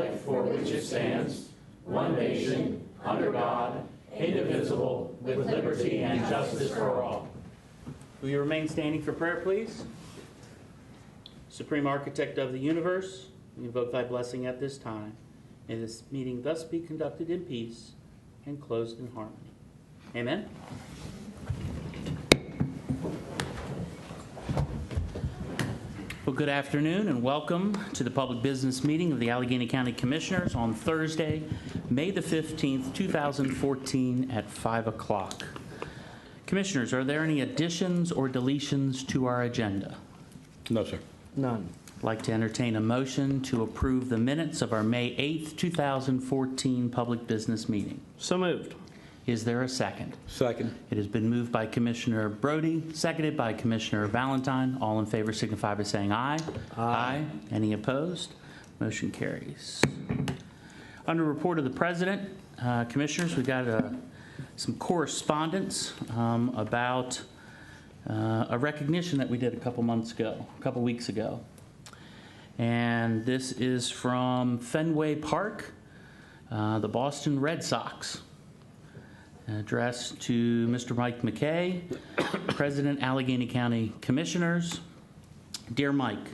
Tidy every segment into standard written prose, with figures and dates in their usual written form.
for which it stands, one nation, under God, indivisible, with liberty and justice for all. Will you remain standing for prayer, please? Supreme Architect of the universe, we invoke thy blessing at this time. May this meeting thus be conducted in peace and closed in harmony. Amen. Well, good afternoon and welcome to the public business meeting of the Allegany County Commissioners on Thursday, May the 15th, 2014 at 5 o'clock. Commissioners, are there any additions or deletions to our agenda? No, sir. None. I'd like to entertain a motion to approve the minutes of our May 8th, 2014 public business meeting. So moved. Is there a second? Second. It has been moved by Commissioner Brody, seconded by Commissioner Valentine. All in favor signify by saying aye. Aye. Any opposed? Motion carries. Under report of the President, Commissioners, we got some correspondence about a recognition that we did a couple weeks ago. And this is from Fenway Park, the Boston Red Sox. Addressed to Mr. Mike McKay, President, Allegany County Commissioners. Dear Mike,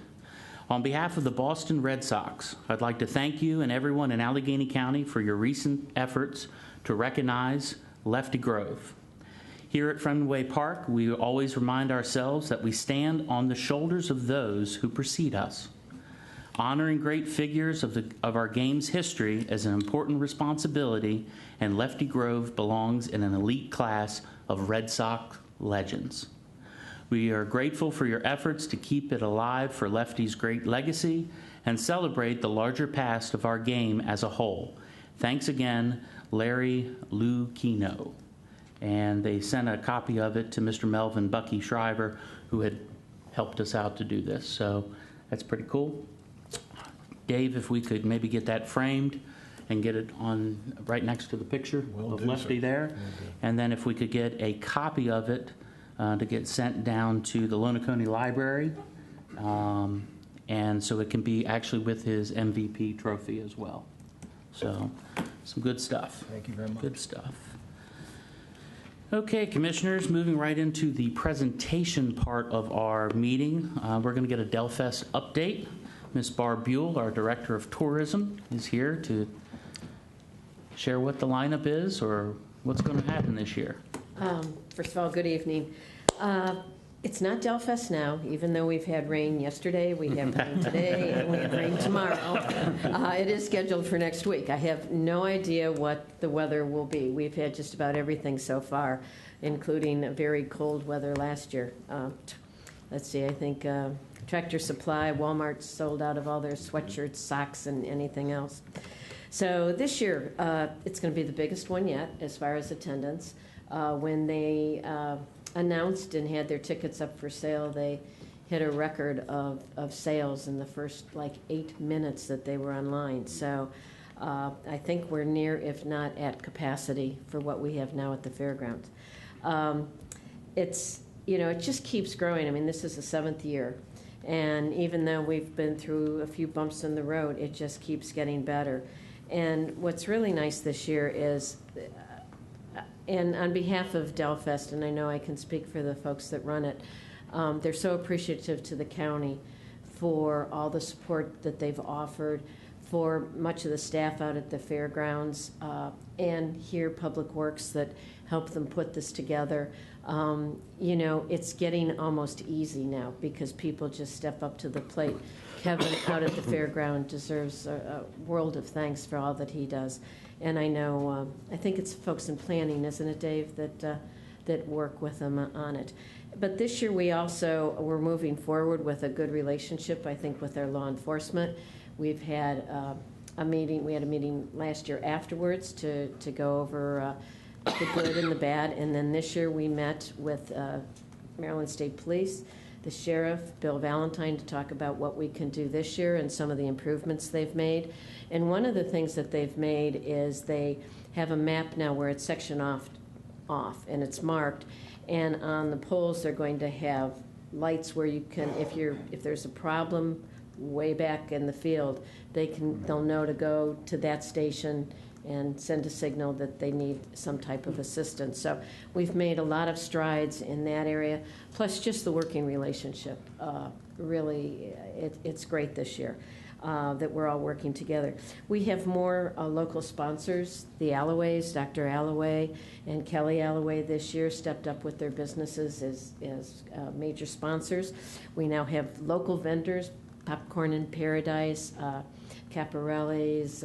on behalf of the Boston Red Sox, I'd like to thank you and everyone in Allegany County for your recent efforts to recognize Lefty Grove. Here at Fenway Park, we always remind ourselves that we stand on the shoulders of those who precede us. Honoring great figures of our game's history is an important responsibility, and Lefty Grove belongs in an elite class of Red Sox legends. We are grateful for your efforts to keep it alive for Lefty's great legacy and celebrate the larger past of our game as a whole. Thanks again, Larry Lucchino. And they sent a copy of it to Mr. Melvin Bucky Shriver, who had helped us out to do this. So that's pretty cool. Dave, if we could maybe get that framed and get it on right next to the picture of Lefty there. And then if we could get a copy of it to get sent down to the Lonacone Library. And so it can be actually with his MVP trophy as well. So some good stuff. Thank you very much. Good stuff. Okay, Commissioners, moving right into the presentation part of our meeting. We're going to get a Delfest update. Ms. Barb Buell, our Director of Tourism, is here to share what the lineup is or what's going to happen this year. First of all, good evening. It's not Delfest now, even though we've had rain yesterday, we have rain today, and we have rain tomorrow. It is scheduled for next week. I have no idea what the weather will be. We've had just about everything so far, including very cold weather last year. Let's see, I think Tractor Supply, Walmart sold out of all their sweatshirts, socks, and anything else. So this year, it's going to be the biggest one yet as far as attendance. When they announced and had their tickets up for sale, they hit a record of sales in the first 8 minutes that they were online. So I think we're near, if not at capacity for what we have now at the fairgrounds. It just keeps growing. I mean, this is the 7th year. And even though we've been through a few bumps in the road, it just keeps getting better. And what's really nice this year is, and on behalf of Delfest, and I know I can speak for the folks that run it, they're so appreciative to the county for all the support that they've offered, for much of the staff out at the fairgrounds, and here Public Works that helped them put this together. It's getting almost easy now because people just step up to the plate. Kevin out at the fairground deserves a world of thanks for all that he does. And I know, I think it's folks in planning, isn't it, Dave, that work with them on it. But this year we're moving forward with a good relationship, I think, with our law enforcement. We've had a meeting last year afterwards to go over the good and the bad, and then this year we met with Maryland State Police, the Sheriff, Bill Valentine, to talk about what we can do this year and some of the improvements they've made. And one of the things that they've made is they have a map now where it's sectioned off and it's marked, and on the poles they're going to have lights where you can, if there's a problem way back in the field, they'll know to go to that station and send a signal that they need some type of assistance. So we've made a lot of strides in that area, plus just the working relationship. Really, it's great this year that we're all working together. We have more local sponsors. The Alloways, Dr. Alloway and Kelly Alloway this year stepped up with their businesses as major sponsors. We now have local vendors, Popcorn in Paradise, Caparelli's,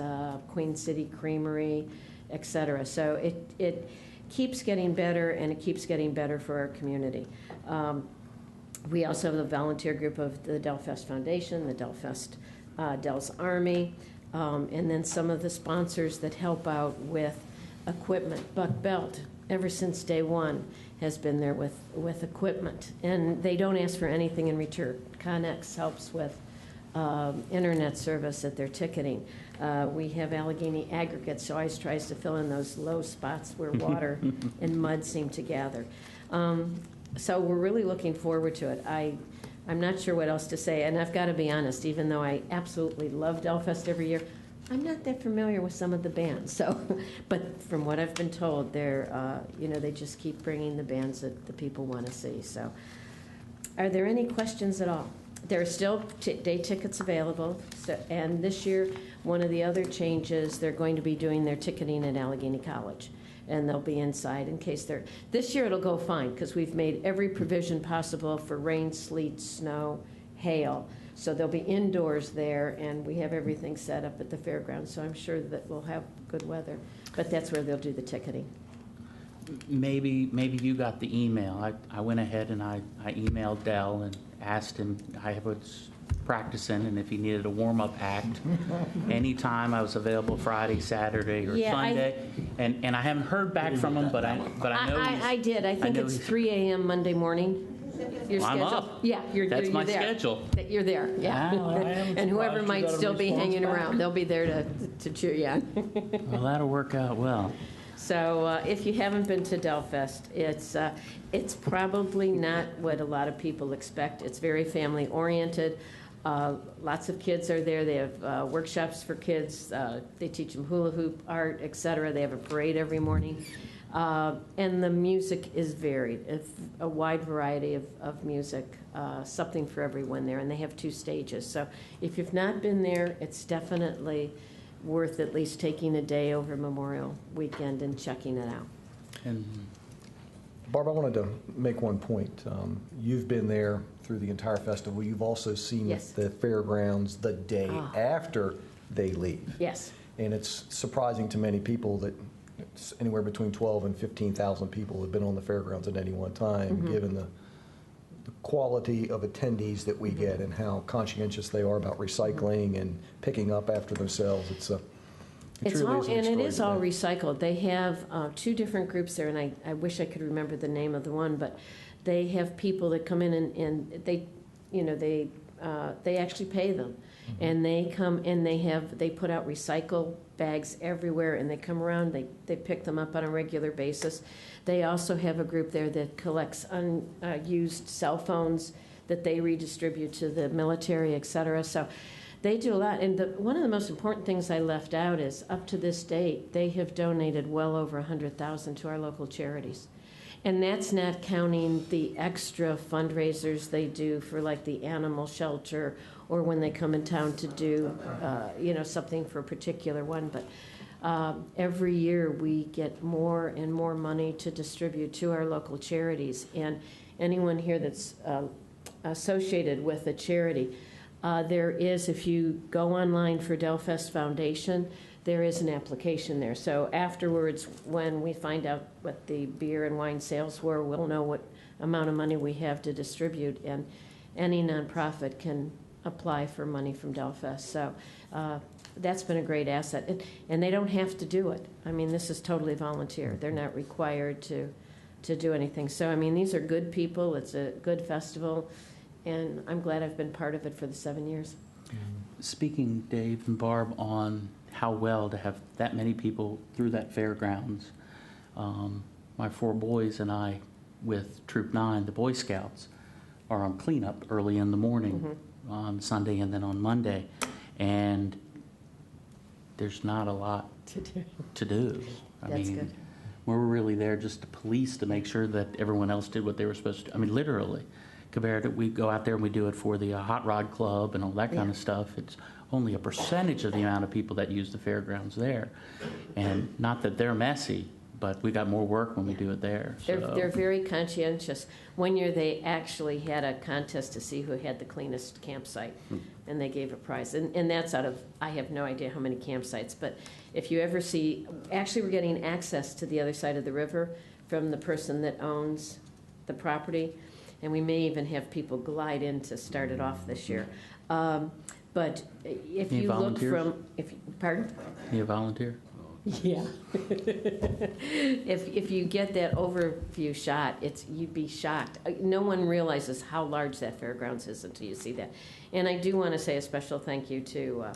Queen City Creamery, etc. So it keeps getting better, and it keeps getting better for our community. We also have the volunteer group of the Delfest Foundation, the Del's Army, and then some of the sponsors that help out with equipment. Buck Belt, ever since day one, has been there with equipment, and they don't ask for anything in return. Connex helps with internet service at their ticketing. We have Allegany Aggregates, so always tries to fill in those low spots where water and mud seem to gather. So we're really looking forward to it. I'm not sure what else to say, and I've got to be honest, even though I absolutely love Delfest every year, I'm not that familiar with some of the bands. So, but from what I've been told, they just keep bringing the bands that the people want to see. So, are there any questions at all? There are still day tickets available, and this year, one of the other changes, they're going to be doing their ticketing at Allegany College, and they'll be inside in case they're... This year it'll go fine, because we've made every provision possible for rain, sleet, snow, hail, so they'll be indoors there, and we have everything set up at the fairgrounds, so I'm sure that we'll have good weather, but that's where they'll do the ticketing. Maybe you got the email. I went ahead and I emailed Dell and asked him, I was practicing, and if he needed a warm-up act, anytime I was available, Friday, Saturday, or Sunday. And I haven't heard back from him, but I know I did. I think it's 3 a.m. Monday morning. Your I'm schedule? up. Yeah, you're That's you're my there. schedule. You're there, yeah. And whoever might still be hanging around, they'll be there to cheer you on. Well, that'll work out well. So if you haven't been to Delfest, it's probably not what a lot of people expect. It's very family-oriented. Lots of kids are there. They have workshops for kids. They teach them hula hoop, art, etc. They have a parade every morning. And the music is varied. It's a wide variety of music, something for everyone there. And they have 2 stages. So if you've not been there, it's definitely worth at least taking a day over Memorial Weekend and checking it out. And Barb, I wanted to make one point. You've been there through the entire festival. You've also seen Yes. the fairgrounds the day after they leave. Yes. And it's surprising to many people that it's anywhere between 12 and 15,000 people have been on the fairgrounds at any one time, given the quality of attendees that we get and how conscientious they are about recycling and picking up after themselves. It is all recycled. They have 2 different groups there, and I wish I could remember the name of the one, but they have people that come in and they actually pay them, and they come and they put out recycle bags everywhere, and they come around, they pick them up on a regular basis. They also have a group there that collects unused cell phones that they redistribute to the military, et cetera. So they do a lot. And one of the most important things I left out is, up to this date, they have donated well over $100,000 to our local charities. And that's not counting the extra fundraisers they do for, like, the animal shelter, or when they come in town to do, something for a particular one. But every year we get more and more money to distribute to our local charities. And anyone here that's associated with a charity, there is, if you go online for Delfest Foundation, there is an application there. So afterwards, when we find out what the beer and wine sales were, we'll know what amount of money we have to distribute, and any nonprofit can apply for money from Delfest. So that's been a great asset. And they don't have to do it. I mean, this is totally volunteer. They're not required to do anything. So, I mean, these are good people. It's a good festival, and I'm glad I've been part of it for the 7 years. speaking, Dave and Barb, on how well to have that many people through that fairgrounds, my 4 boys and I, with Troop 9, the Boy Scouts, are on cleanup early in the morning. on Sunday and then on Monday, and there's not a lot to do. I That's mean, good. we're really there just to police to make sure that everyone else did what they were supposed to do. I mean, literally, compared to, we go out there and we do it for the Hot Rod Club and all that kind Yeah. of stuff. It's only a percentage of the amount of people that use the fairgrounds there. And not that they're messy, but we got more work when we do it there. They're very conscientious. One year, they actually had a contest to see who had the cleanest campsite, and they gave a prize. And that's out of, I have no idea how many campsites, but if you ever see, actually, we're getting access to the other side of the river from the person that owns the property, and we may even have people glide in to start it off this year. But if Any you look volunteers? from, pardon? You a volunteer? Yeah. If you get that overview shot, you'd be shocked. No one realizes how large that fairgrounds is until you see that. And I do want to say a special thank you to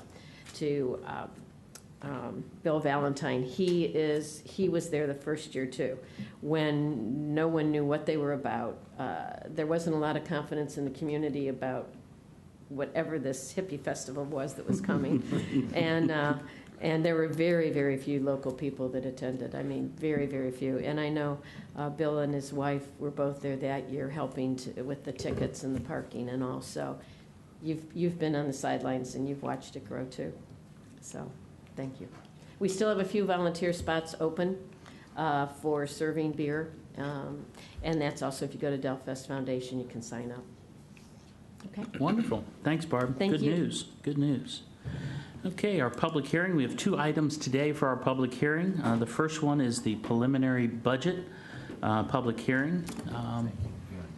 Bill Valentine. He was there the first year too, when no one knew what they were about. There wasn't a lot of confidence in the community about whatever this hippie festival was that was coming, and there were very, very few local people that attended. I mean, very, very few. And I know Bill and his wife were both there that year helping with the tickets and the parking and all. So you've been on the sidelines and you've watched it grow too. So thank you. We still have a few volunteer spots open for serving beer. And that's also, if you go to Delfest Foundation, you can sign up. Okay. Wonderful. Thanks, Barb. Thank Good you. news. Good news. Okay, our public hearing. We have 2 items today for our public hearing. The first one is the preliminary budget public hearing.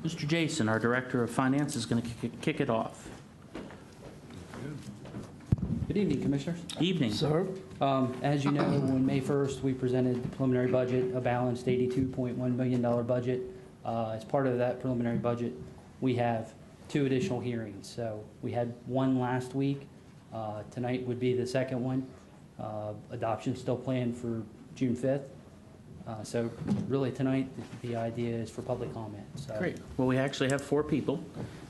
Mr. Jason, our Director of Finance, is going to kick it off. Good evening, Commissioners. Evening. Sir? As you know, on May 1st, we presented the preliminary budget, a balanced $82.1 million budget. As part of that preliminary budget, we have 2 additional hearings. So we had one last week. Tonight would be the second one. Adoption still planned for June 5th. So really tonight, the idea is for public comment. So. Great. Well, we actually have 4 people.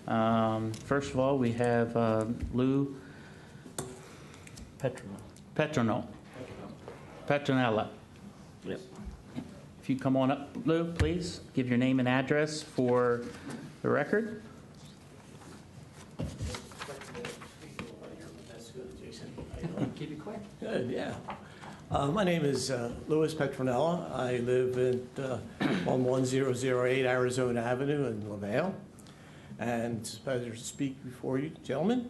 First of all, we have Lou Petronella. Yep. If you come on up, Lou, please, give your name and address for the record. Keep it quick. Good, yeah. My name is Louis Petronella. I live on 1008 Arizona Avenue in LaVale. And it's a pleasure to speak before you, gentlemen.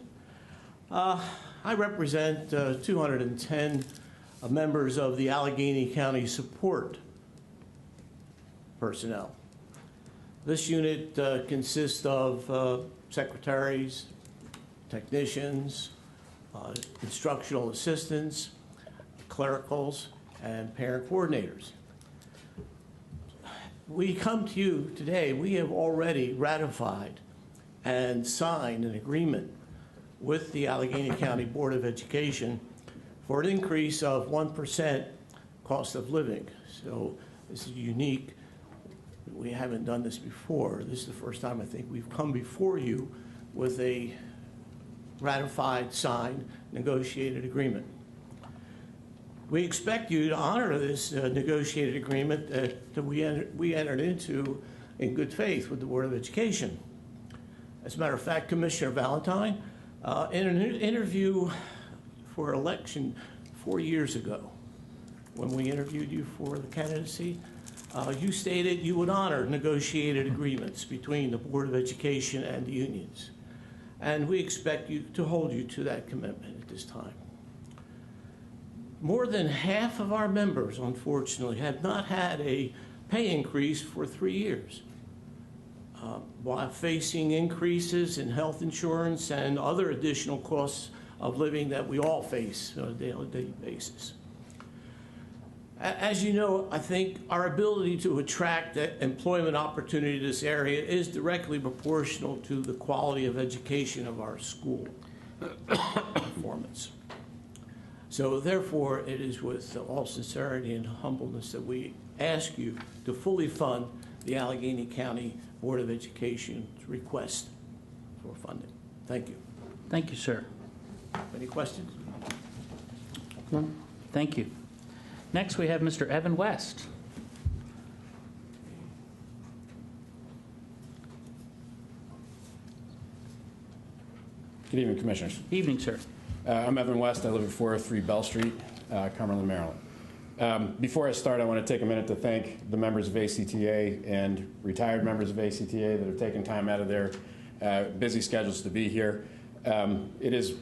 I represent 210 members of the Allegany County Support personnel. This unit consists of secretaries, technicians, instructional assistants, clericals, and parent coordinators. We come to you today, we have already ratified and signed an agreement with the Allegany County Board of Education for an increase of 1% cost of living. So this is unique. We haven't done this before. This is the first time I think we've come before you with a ratified, signed, negotiated agreement. We expect you to honor this negotiated agreement that we entered into in good faith with the Board of Education. As a matter of fact, Commissioner Valentine, in an interview for election 4 years ago, when we interviewed you for the candidacy, you stated you would honor negotiated agreements between the Board of Education and the unions. And we expect you to hold you to that commitment at this time. More than half of our members, unfortunately, have not had a pay increase for 3 years, while facing increases in health insurance and other additional costs of living that we all face on a daily basis. As you know, I think our ability to attract employment opportunity to this area is directly proportional to the quality of education of our school performance. So therefore, it is with all sincerity and humbleness that we ask you to fully fund the Allegany County Board of Education's request for funding. Thank you. Thank you, sir. Any questions? Thank you. Next, we have Mr. Evan West. Good evening, Commissioners. Evening, sir. I'm Evan West. I live at 403 Bell Street, Cumberland, Maryland. Before I start, I want to take a minute to thank the members of ACTA and retired members of ACTA that have taken time out of their busy schedules to be here. It is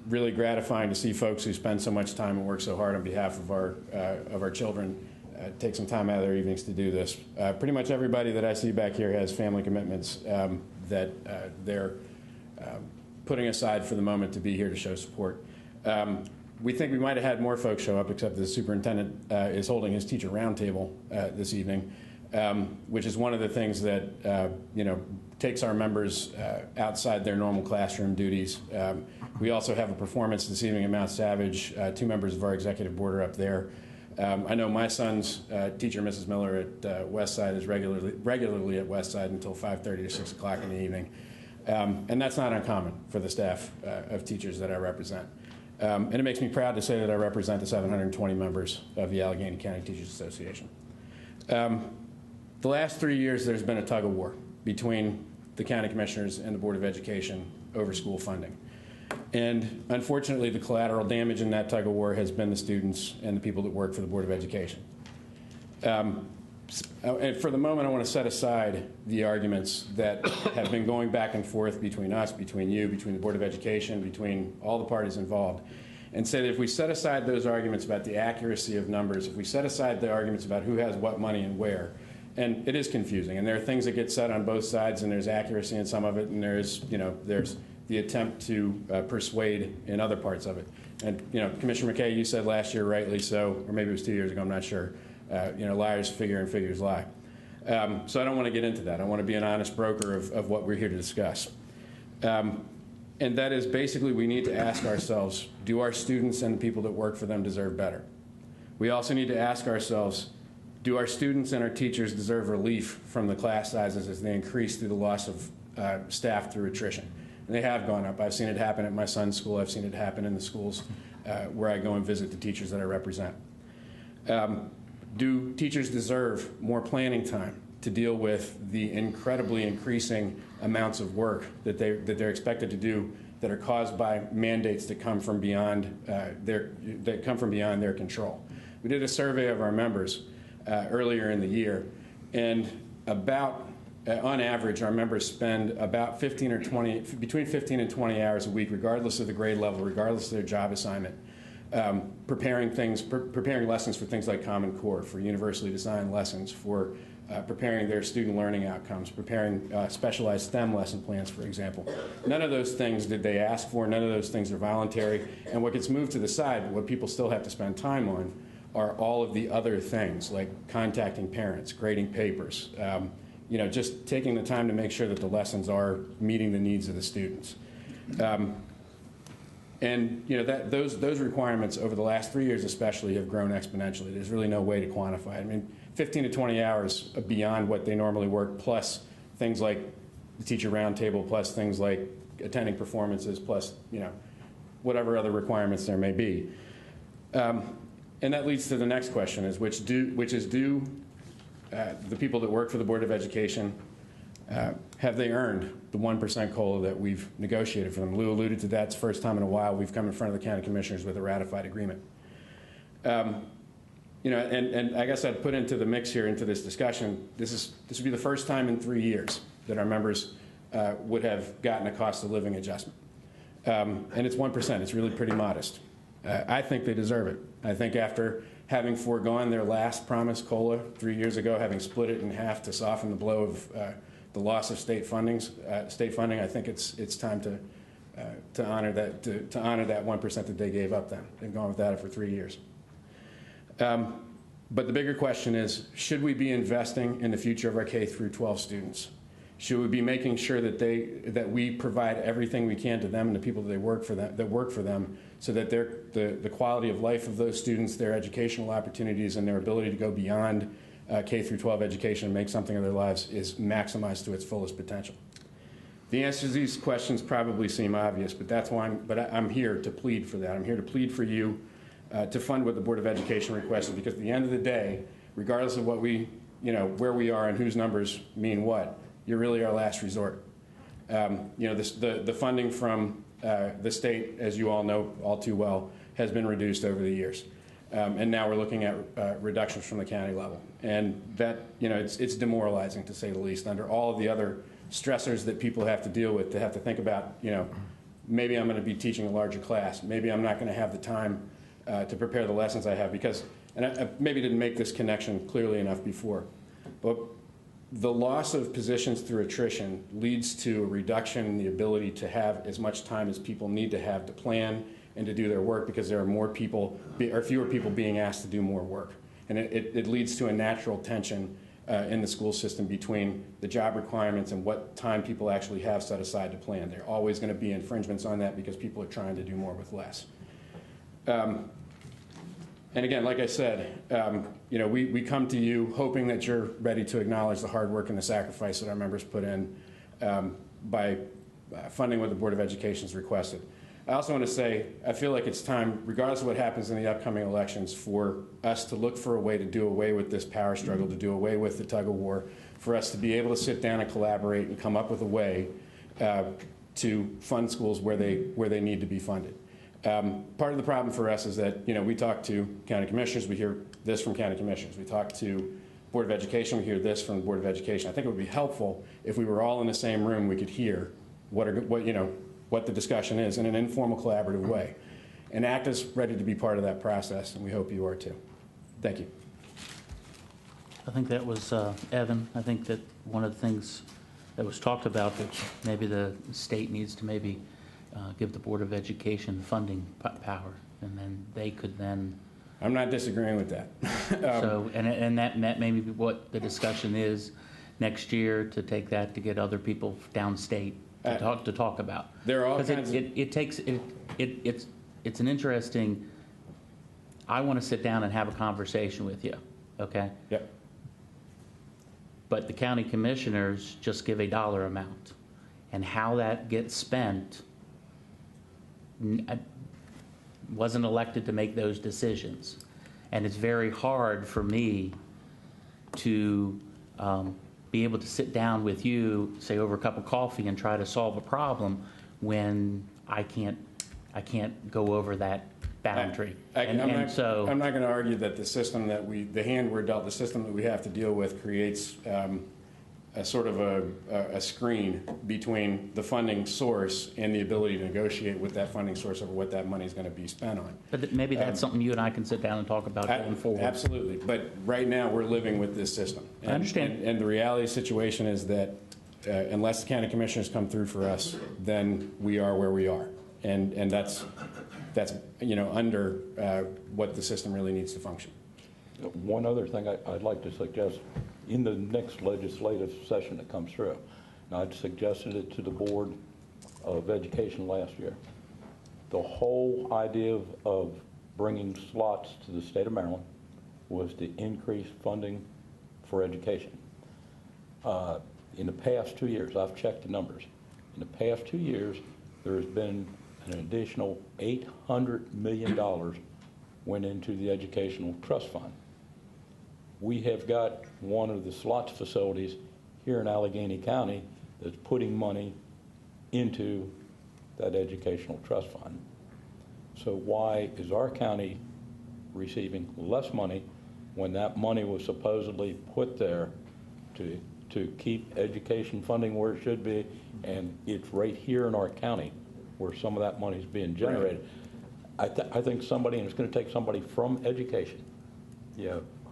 really gratifying to see folks who spend so much time and work so hard on behalf of our children take some time out of their evenings to do this. Pretty much everybody that I see back here has family commitments that they're putting aside for the moment to be here to show support. We think we might have had more folks show up, except the superintendent is holding his teacher roundtable this evening, which is one of the things that takes our members outside their normal classroom duties. We also have a performance this evening at Mount Savage. 2 members of our executive board are up there. I know my son's teacher, Mrs. Miller at Westside, is regularly at Westside until 5:30 to 6 o'clock in the evening. And that's not uncommon for the staff of teachers that I represent. And it makes me proud to say that I represent the 720 members of the Allegany County Teachers Association. The last 3 years, there's been a tug of war between the county commissioners and the Board of Education over school funding. And unfortunately, the collateral damage in that tug of war has been the students and the people that work for the Board of Education. And for the moment, I want to set aside the arguments that have been going back and forth between us, between you, between the Board of Education, between all the parties involved, and say that if we set aside those arguments about the accuracy of numbers, if we set aside the arguments about who has what money and where, and it is confusing, and there are things that get said on both sides, and there's accuracy in some of it, and there's the attempt to persuade in other parts of it. And Commissioner McKay, you said last year, rightly so, or maybe it was 2 years ago, I'm not sure. Liars figure and figures lie. So I don't want to get into that. I want to be an honest broker of what we're here to discuss. And that is basically we need to ask ourselves, do our students and the people that work for them deserve better? We also need to ask ourselves, do our students and our teachers deserve relief from the class sizes as they increase through the loss of staff through attrition? And they have gone up. I've seen it happen at my son's school. I've seen it happen in the schools where I go and visit the teachers that I represent. Do teachers deserve more planning time to deal with the incredibly increasing amounts of work that they're expected to do that are caused by mandates that come from beyond their control? We did a survey of our members earlier in the year, and on average, our members spend about between 15 and 20 hours a week, regardless of the grade level, regardless of their job assignment, preparing lessons for things like Common Core, for universally designed lessons, for preparing their student learning outcomes, preparing specialized STEM lesson plans, for example. None of those things did they ask for. None of those things are voluntary. And what gets moved to the side, what people still have to spend time on, are all of the other things, like contacting parents, grading papers, just taking the time to make sure that the lessons are meeting the needs of the students. Those requirements over the last 3 years especially have grown exponentially. There's really no way to quantify it. I mean, 15 to 20 hours beyond what they normally work, plus things like the teacher roundtable, plus things like attending performances, plus whatever other requirements there may be. And that leads to the next question, which is do the people that work for the Board of Education, have they earned the 1% COLA that we've negotiated for them? Lou alluded to that. It's the first time in a while we've come in front of the county commissioners with a ratified agreement. And I guess I'd put into the mix here, into this discussion, this would be the first time in 3 years that our members would have gotten a cost of living adjustment. And it's 1%. It's really pretty modest. I think they deserve it. I think after having foregone their last promised COLA 3 years ago, having split it in half to soften the blow of the loss of state funding, I think it's time to honor that 1% that they gave up then. They've gone without it for 3 years. But the bigger question is, should we be investing in the future of our K through 12 students? Should we be making sure that we provide everything we can to them and the people that work for them, so that the quality of life of those students, their educational opportunities, and their ability to go beyond K through 12 education and make something of their lives is maximized to its fullest potential? The answers to these questions probably seem obvious, but that's why I'm here to plead for that. I'm here to plead for you to fund what the Board of Education requested, because at the end of the day, regardless of what where we are and whose numbers mean what, you're really our last resort. The funding from the state, as you all know all too well, has been reduced over the years. And now we're looking at reductions from the county level. And that, it's demoralizing, to say the least, under all of the other stressors that people have to deal with, to have to think about, maybe I'm going to be teaching a larger class. Maybe I'm not going to have the time to prepare the lessons I have, because, and I maybe didn't make this connection clearly enough before, but the loss of positions through attrition leads to a reduction in the ability to have as much time as people need to have to plan and to do their work, because there are fewer people being asked to do more work. And it leads to a natural tension in the school system between the job requirements and what time people actually have set aside to plan. There are always going to be infringements on that because people are trying to do more with less. And again, like I said, we come to you hoping that you're ready to acknowledge the hard work and the sacrifice that our members put in by funding what the Board of Education has requested. I also want to say, I feel like it's time, regardless of what happens in the upcoming elections, for us to look for a way to do away with this power struggle, to do away with the tug of war, for us to be able to sit down and collaborate and come up with a way to fund schools where they need to be funded. Part of the problem for us is that, we talk to county commissioners, we hear this from county commissioners. We talk to Board of Education, we hear this from the Board of Education. I think it would be helpful if we were all in the same room, we could hear what the discussion is in an informal, collaborative way. And ACT is ready to be part of that process, and we hope you are too. Thank you. I think that was Evan. I think that one of the things that was talked about, that maybe the state needs to maybe give the Board of Education funding power, and then they could then. I'm not disagreeing with that. So, and that may be what the discussion is next year, to take that to get other people downstate to talk about. There are all kinds of. It's an interesting. I want to sit down and have a conversation with you, okay? Yep. But the county commissioners just give a dollar amount, and how that gets spent. I wasn't elected to make those decisions, and it's very hard for me to be able to sit down with you, say over a cup of coffee, and try to solve a problem when I can't go over that boundary. I'm not going to argue that the system that the hand we're dealt, the system that we have to deal with, creates a sort of a screen between the funding source and the ability to negotiate with that funding source over what that money is going to be spent on. But maybe that's something you and I can sit down and talk about going forward. Absolutely. But right now, we're living with this system. I understand. And the reality of the situation is that unless the county commissioners come through for us, then we are where we are. And that's under what the system really needs to function. One other thing I'd like to suggest in the next legislative session that comes through, and I'd suggested it to the Board of Education last year. The whole idea of bringing slots to the state of Maryland was to increase funding for education. In the past 2 years, I've checked the numbers. In the past 2 years, there has been an additional $800 million went into the Educational Trust Fund. We have got one of the slots facilities here in Allegany County that's putting money into that Educational Trust Fund. So why is our county receiving less money when that money was supposedly put there to keep education funding where it should be, and it's right here in our county where some of that money is being generated? Right. I think somebody, and it's going to take somebody from education,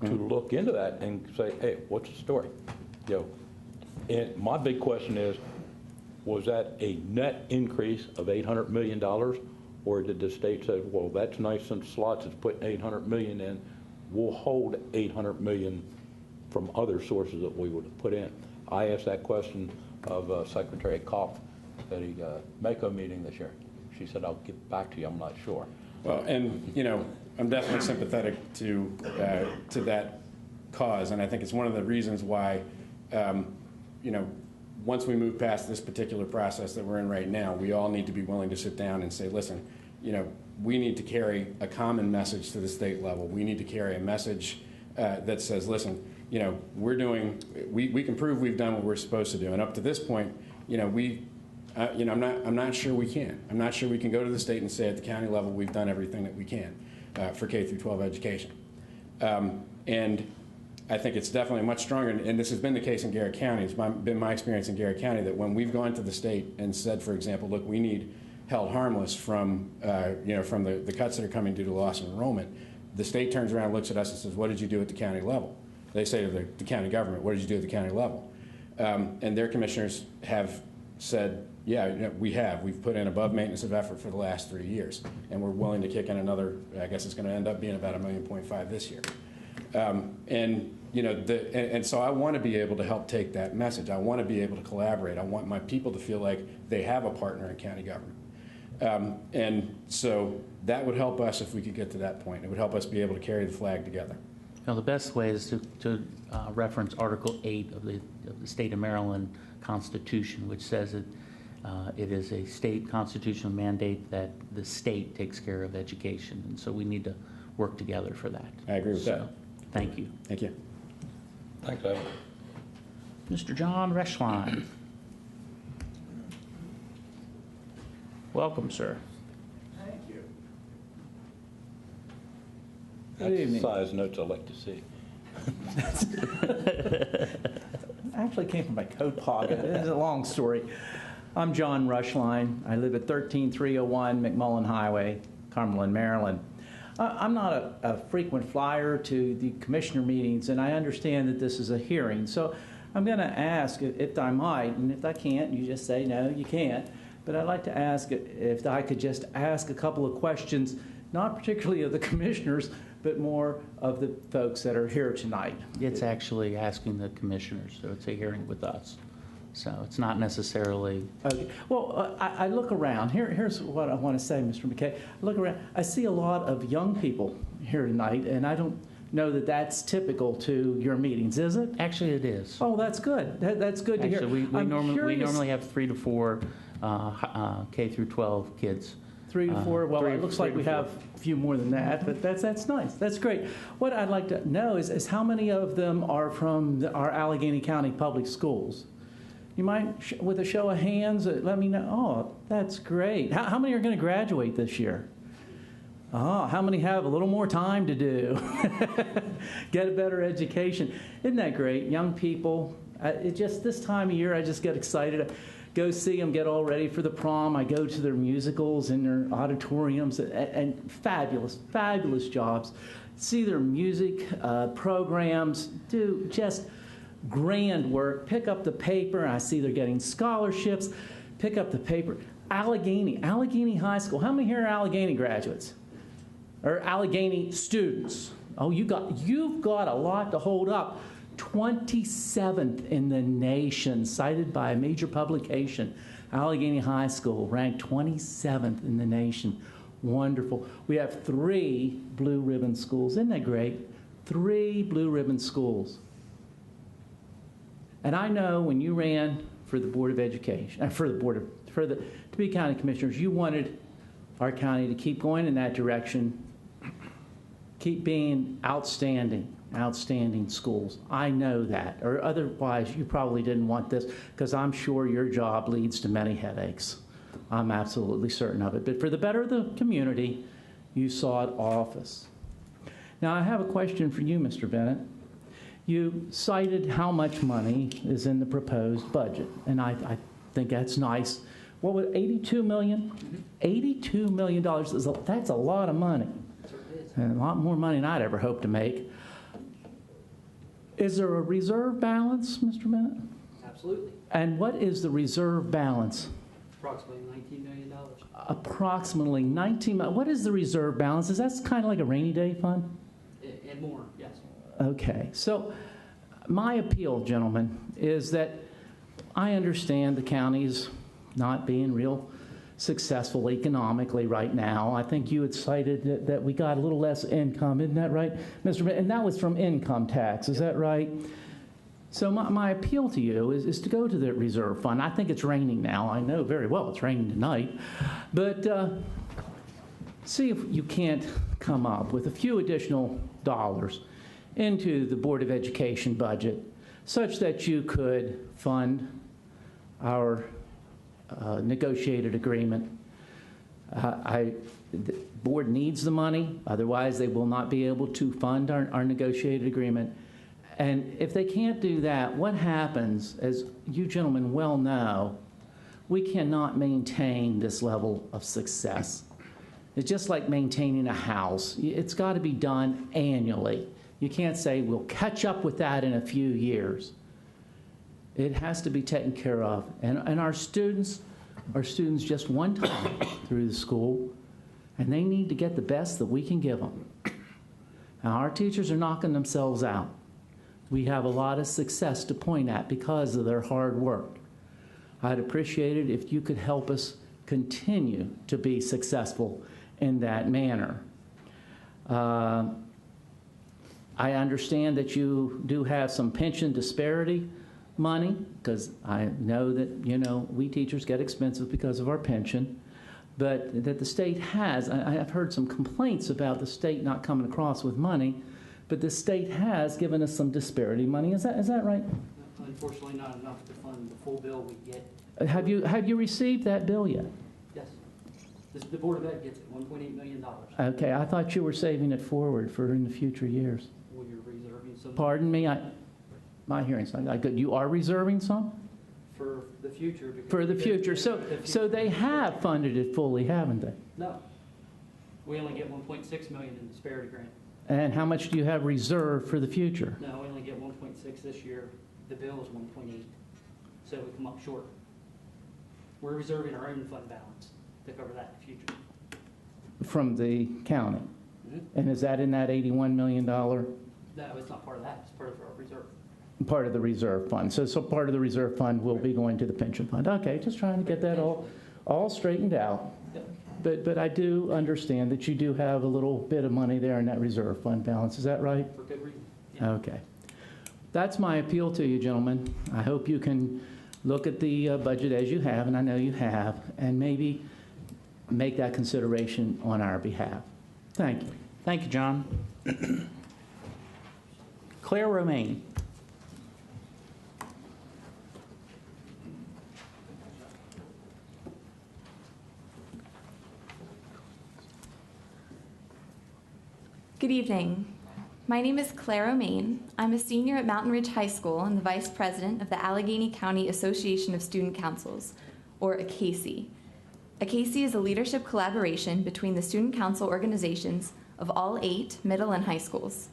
to look into that and say, hey, what's the story? And my big question is, was that a net increase of $800 million, or did the state say, well, that's nice since slots is putting $800 million in, we'll hold $800 million from other sources that we would have put in? I asked that question of Secretary Kopp at a MACO meeting this year. She said, I'll get back to you, I'm not sure. Well, and I'm definitely sympathetic to that cause, and I think it's one of the reasons why once we move past this particular process that we're in right now, we all need to be willing to sit down and say, listen, we need to carry a common message to the state level. We need to carry a message that says, listen, we can prove we've done what we're supposed to do. And up to this point, I'm not sure we can. I'm not sure we can go to the state and say at the county level we've done everything that we can for K through 12 education. And I think it's definitely much stronger, and this has been the case in Garrett County. It's been my experience in Garrett County that when we've gone to the state and said, for example, look, we need held harmless from the cuts that are coming due to loss of enrollment, the state turns around and looks at us and says, what did you do at the county level? They say to the county government, what did you do at the county level? And their commissioners have said, yeah, we've put in above maintenance of effort for the last 3 years, and we're willing to kick in another, I guess it's going to end up being about $1.5 million this year. And so I want to be able to help take that message. I want to be able to collaborate. I want my people to feel like they have a partner in county government. And so that would help us if we could get to that point. It would help us be able to carry the flag together. Now, the best way is to reference Article 8 of the State of Maryland Constitution, which says that it is a state constitutional mandate that the state takes care of education. And so we need to work together for that. I agree with that. Thank you. Thank you. Thanks, Evan. Mr. John Reschlein. Welcome, sir. Thank you. That's the size notes I like to see. Actually came from my coat pocket. It's a long story. I'm John Rushline. I live at 13301 McMullen Highway, Cumberland, Maryland. I'm not a frequent flyer to the commissioner meetings, and I understand that this is a hearing. So I'm going to ask, if I might, and if I can't, you just say, no, you can't. But I'd like to ask if I could just ask a couple of questions, not particularly of the commissioners, but more of the folks that are here tonight. It's actually asking the commissioners, so it's a hearing with us. So it's not necessarily. Okay. Well, I look around. Here's what I want to say, Mr. McKay. I look around. I see a lot of young people here tonight, and I don't know that that's typical to your meetings, is it? Actually, it is. Oh, that's good. That's good to hear. Actually, we I'm normally curious- have 3 to 4 K through 12 kids. 3 to 4. Well, three- it looks three like to we four. have a few more than that, but that's nice. That's great. What I'd like to know is how many of them are from our Allegheny County Public Schools? You might, with a show of hands, let me know. Oh, that's great. How many are going to graduate this year? Oh, how many have a little more time to do? Get a better education. Isn't that great? Young people, this time of year, I just get excited. I go see them get all ready for the prom. I go to their musicals and their auditoriums, and fabulous, fabulous jobs. See their music programs, do just grand work. Pick up the paper. I see they're getting scholarships. Pick up the paper. Allegheny High School. How many here are Allegheny graduates? Or Allegheny students? Oh, you've got a lot to hold up. 27th in the nation, cited by a major publication. Allegheny High School ranked 27th in the nation. Wonderful. We have 3 blue ribbon schools. Isn't that great? 3 blue ribbon schools. And I know when you ran for the Board of Education, for the to be county commissioners, you wanted our county to keep going in that direction, keep being outstanding schools. I know that, or otherwise you probably didn't want this, because I'm sure your job leads to many headaches. I'm absolutely certain of it. But for the better of the community, you sought office. Now I have a question for you, Mr. Bennett. You cited how much money is in the proposed budget, and I think that's nice. What was $82 million? $82 million, that's a lot of money. And a lot more money than I'd ever hoped to make. Is there a reserve balance, Mr. Bennett? Absolutely. And what is the reserve balance? Approximately $19 million. Approximately $19 million. What is the reserve balance? Is that kind of like a rainy day fund? And more, yes. Okay, so my appeal, gentlemen, is that I understand the county's not being real successful economically right now. I think you had cited that we got a little less income, isn't that right, Mr. And that was from income tax, is that right? So my appeal to you is to go to the reserve fund. I think it's raining now. I know very well it's raining tonight. But see if you can't come up with a few additional dollars into the Board of Education budget such that you could fund our negotiated agreement. The board needs the money, otherwise they will not be able to fund our negotiated agreement. And if they can't do that, what happens, as you gentlemen well know, we cannot maintain this level of success. It's just like maintaining a house. It's got to be done annually. You can't say we'll catch up with that in a few years. It has to be taken care of. And our students are students just one time through the school, and they need to get the best that we can give them. Now, our teachers are knocking themselves out. We have a lot of success to point at because of their hard work. I'd appreciate it if you could help us continue to be successful in that manner. I understand that you do have some pension disparity money, because I know that, we teachers get expensive because of our pension, but that the state has, I've heard some complaints about the state not coming across with money, but the state has given us some disparity money. Is that right? Unfortunately, not enough to fund the full bill we get. Have you received that bill yet? Yes. The Board of Ed gets it, $1.8 million. Okay, I thought you were saving it forward for in the future years. Well, you're reserving some. Pardon me, my hearing's not good. You are reserving some? For the future. For the future. So they have funded it fully, haven't they? No. We only get $1.6 million in disparity grant. And how much do you have reserved for the future? No, we only get 1.6 this year. The bill is 1.8, so we come up short. We're reserving our own fund balance to cover that in the future. From the county? Mm-hmm. And is that in that $81 million? No, it's not part of that. It's part of our reserve. Part of the reserve fund. So part of the reserve fund will be going to the pension fund. Okay, just trying to get that all straightened out. Yep. But I do understand that you do have a little bit of money there in that reserve fund balance. Is that right? For good reason. Yeah. Okay. That's my appeal to you, gentlemen. I hope you can look at the budget as you have, and I know you have, and maybe make that consideration on our behalf. Thank you. Thank you, John. Claire Romaine. Good evening. My name is Claire O'Main. I'm a senior at Mountain Ridge High School and the vice president of the Allegheny County Association of Student Councils, or ACASI. ACASI is a leadership collaboration between the student council organizations of all 8 middle and high schools.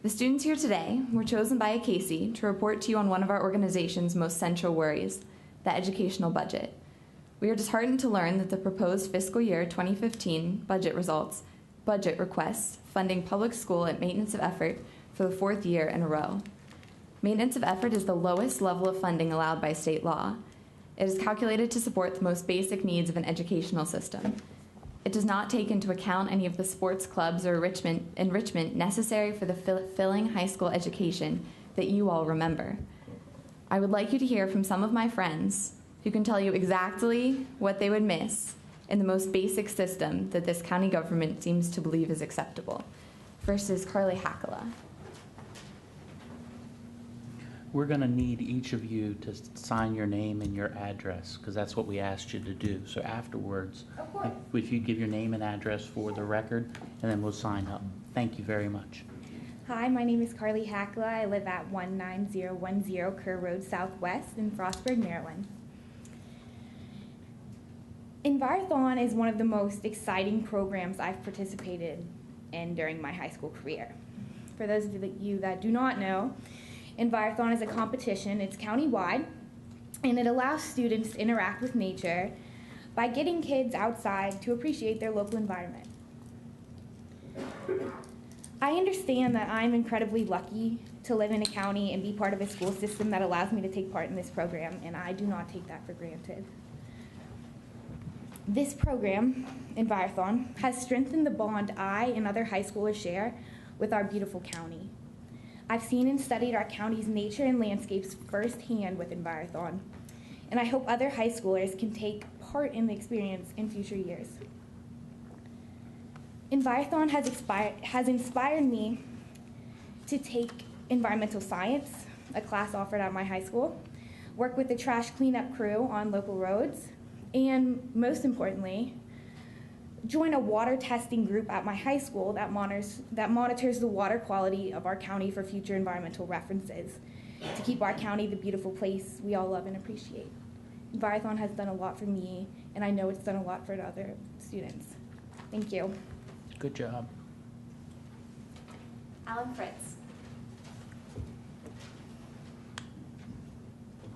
The students here today were chosen by ACASI to report to you on one of our organization's most central worries, the educational budget. We are disheartened to learn that the proposed fiscal year 2015 budget requests funding public school at maintenance of effort for the 4th year in a row. Maintenance of effort is the lowest level of funding allowed by state law. It is calculated to support the most basic needs of an educational system. It does not take into account any of the sports clubs or enrichment necessary for the fulfilling high school education that you all remember. I would like you to hear from some of my friends who can tell you exactly what they would miss in the most basic system that this county government seems to believe is acceptable. First is Carly Hackala. We're going to need each of you to sign your name and your address, because that's what we asked you to do. So afterwards, if you give your name and address for the record, and then we'll sign up. Thank you very much. Hi, my name is Carly Hackala. I live at 19010 Kerr Road Southwest in Frostburg, Maryland. Envirothon is one of the most exciting programs I've participated in during my high school career. For those of you that do not know, Envirothon is a competition. It's countywide, and it allows students to interact with nature by getting kids outside to appreciate their local environment. I understand that I'm incredibly lucky to live in a county and be part of a school system that allows me to take part in this program, and I do not take that for granted. This program, Envirothon, has strengthened the bond I and other high schoolers share with our beautiful county. I've seen and studied our county's nature and landscapes firsthand with Envirothon, and I hope other high schoolers can take part in the experience in future years. Envirothon has inspired me to take environmental science, a class offered at my high school, work with the trash cleanup crew on local roads, and most importantly, join a water testing group at my high school that monitors the water quality of our county for future environmental references to keep our county the beautiful place we all love and appreciate. Envirothon has done a lot for me, and I know it's done a lot for other students. Thank you. Good job. Alan Fritz.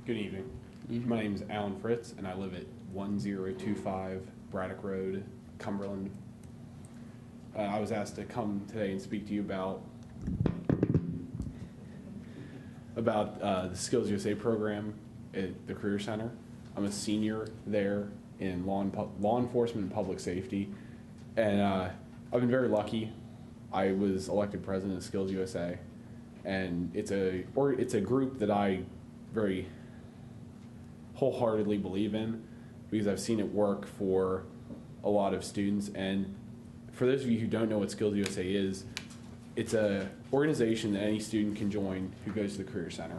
Good evening. My name is Alan Fritz, and I live at 1025 Braddock Road, Cumberland. I was asked to come today and speak to you about the Skills USA program at the Career Center. I'm a senior there in law enforcement and public safety, and I've been very lucky. I was elected president of Skills USA, and it's a group that I very wholeheartedly believe in because I've seen it work for a lot of students. And for those of you who don't know what Skills USA is, it's an organization that any student can join who goes to the Career Center,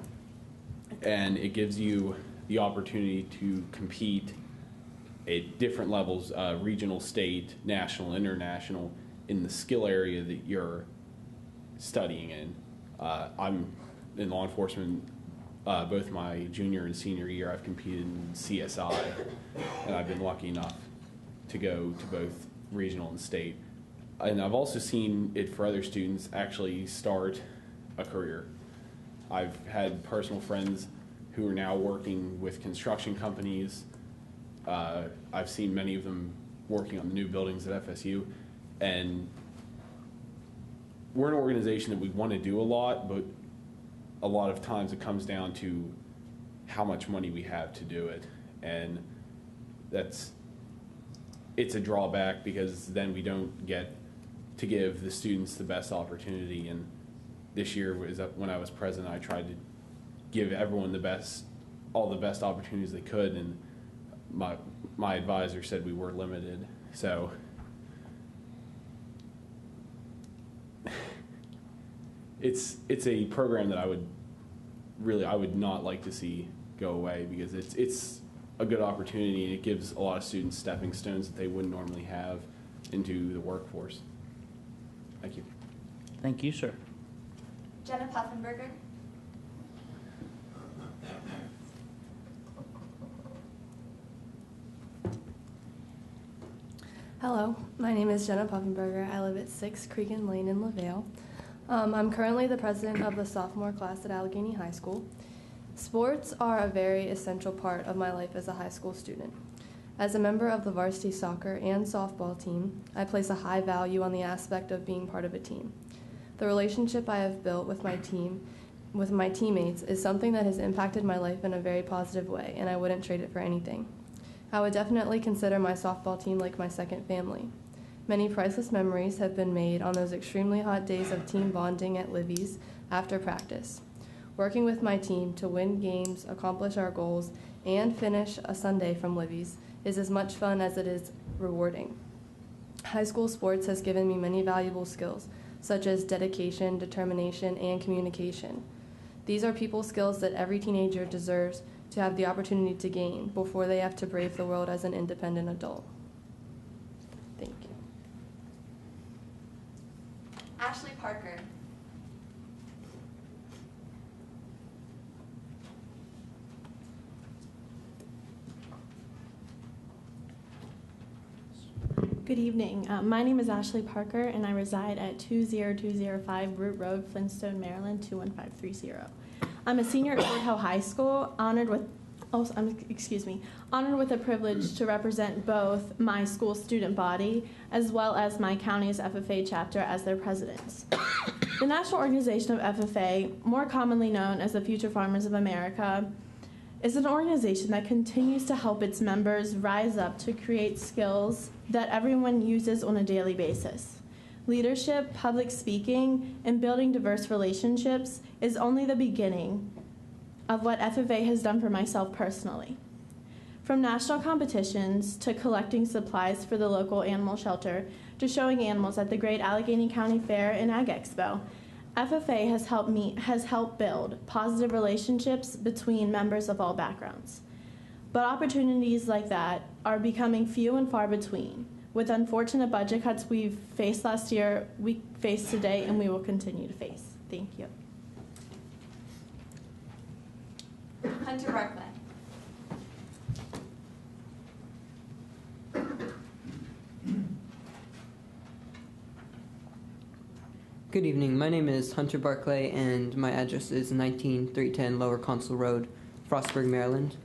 and it gives you the opportunity to compete at different levels, regional, state, national, international, in the skill area that you're studying in. I'm in law enforcement. Both my junior and senior year, I've competed in CSI, and I've been lucky enough to go to both regional and state. And I've also seen it for other students actually start a career. I've had personal friends who are now working with construction companies. I've seen many of them working on the new buildings at FSU. And we're an organization that we want to do a lot, but a lot of times it comes down to how much money we have to do it. And it's a drawback because then we don't get to give the students the best opportunity. And this year was when I was president, I tried to give everyone all the best opportunities they could, and my advisor said we were limited. So it's a program that I would not like to see go away because it's a good opportunity, and it gives a lot of students stepping stones that they wouldn't normally have into the workforce. Thank you. Thank you, sir. Jenna Puffenberger. Hello, my name is Jenna Puffenberger. I live at 6 Cregan Lane in LaVale. I'm currently the president of the sophomore class at Allegany High School. Sports are a very essential part of my life as a high school student. As a member of the varsity soccer and softball team, I place a high value on the aspect of being part of a team. The relationship I have built with my teammates is something that has impacted my life in a very positive way, and I wouldn't trade it for anything. I would definitely consider my softball team like my second family. Many priceless memories have been made on those extremely hot days of team bonding at Livy's after practice. Working with my team to win games, accomplish our goals, and finish a Sunday from Livy's is as much fun as it is rewarding. High school sports has given me many valuable skills, such as dedication, determination, and communication. These are people skills that every teenager deserves to have the opportunity to gain before they have to brave the world as an independent adult. Thank you. Ashley Parker. Good evening. My name is Ashley Parker, and I reside at 20205 Root Road, Flintstone, Maryland, 21530. I'm a senior at Fort Hill High School, honored with the privilege to represent both my school student body as well as my county's FFA chapter as their president. The National Organization of FFA, more commonly known as the Future Farmers of America, is an organization that continues to help its members rise up to create skills that everyone uses on a daily basis. Leadership, public speaking, and building diverse relationships is only the beginning of what FFA has done for myself personally. From national competitions to collecting supplies for the local animal shelter to showing animals at the Great Allegheny County Fair and Ag Expo, FFA has helped build positive relationships between members of all backgrounds. But opportunities like that are becoming few and far between. With unfortunate budget cuts we've faced last year, we face today, and we will continue to face. Thank you. Hunter Barclay. Good evening. My name is Hunter Barclay, and my address is 19310 Lower Consul Road, Frostburg, Maryland.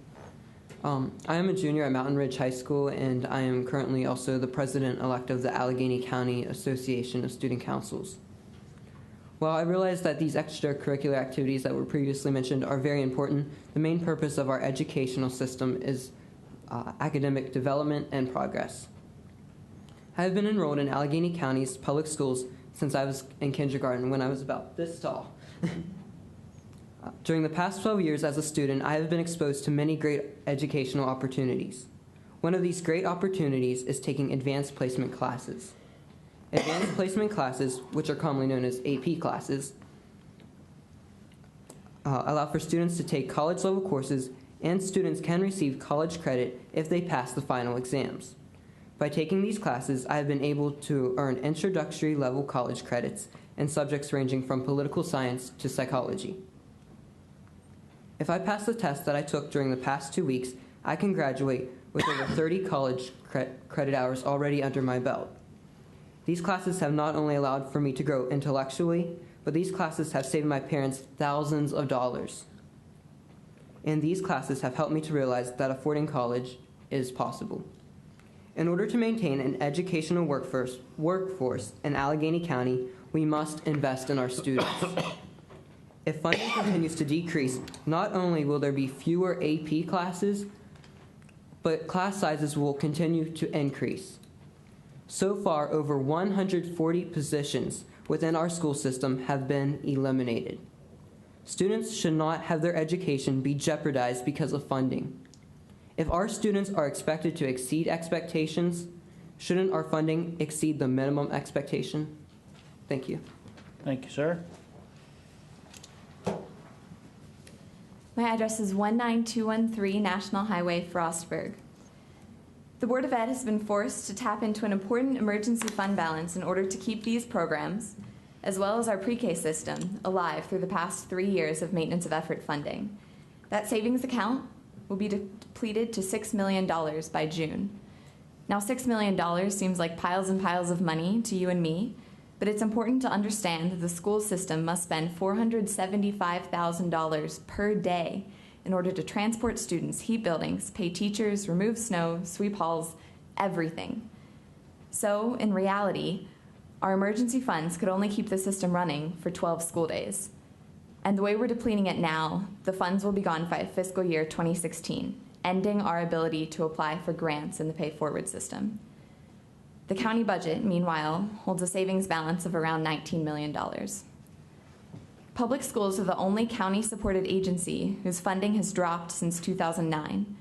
I am a junior at Mountain Ridge High School, and I am currently also the president-elect of the Allegheny County Association of Student Councils. While I realize that these extracurricular activities that were previously mentioned are very important, the main purpose of our educational system is academic development and progress. I have been enrolled in Allegheny County's public schools since I was in kindergarten when I was about this tall. During the past 12 years as a student, I have been exposed to many great educational opportunities. One of these great opportunities is taking advanced placement classes. Advanced placement classes, which are commonly known as AP classes, allow for students to take college-level courses, and students can receive college credit if they pass the final exams. By taking these classes, I have been able to earn introductory level college credits in subjects ranging from political science to psychology. If I pass the test that I took during the past 2 weeks, I can graduate with over 30 college credit hours already under my belt. These classes have not only allowed for me to grow intellectually, but these classes have saved my parents thousands of dollars. And these classes have helped me to realize that affording college is possible. In order to maintain an educational workforce in Allegheny County, we must invest in our students. If funding continues to decrease, not only will there be fewer AP classes, but class sizes will continue to increase. So far, over 140 positions within our school system have been eliminated. Students should not have their education be jeopardized because of funding. If our students are expected to exceed expectations, shouldn't our funding exceed the minimum expectation? Thank you. Thank you, sir. My address is 19213 National Highway, Frostburg. The Board of Ed has been forced to tap into an important emergency fund balance in order to keep these programs, as well as our pre-K system, alive through the past 3 years of maintenance of effort funding. That savings account will be depleted to $6 million by June. Now, $6 million seems like piles and piles of money to you and me, but it's important to understand that the school system must spend $475,000 per day in order to transport students, heat buildings, pay teachers, remove snow, sweep halls, everything. So, in reality, our emergency funds could only keep the system running for 12 school days. And the way we're depleting it now, the funds will be gone by fiscal year 2016, ending our ability to apply for grants in the pay forward system. The county budget, meanwhile, holds a savings balance of around $19 million. Public schools are the only county-supported agency whose funding has dropped since 2009,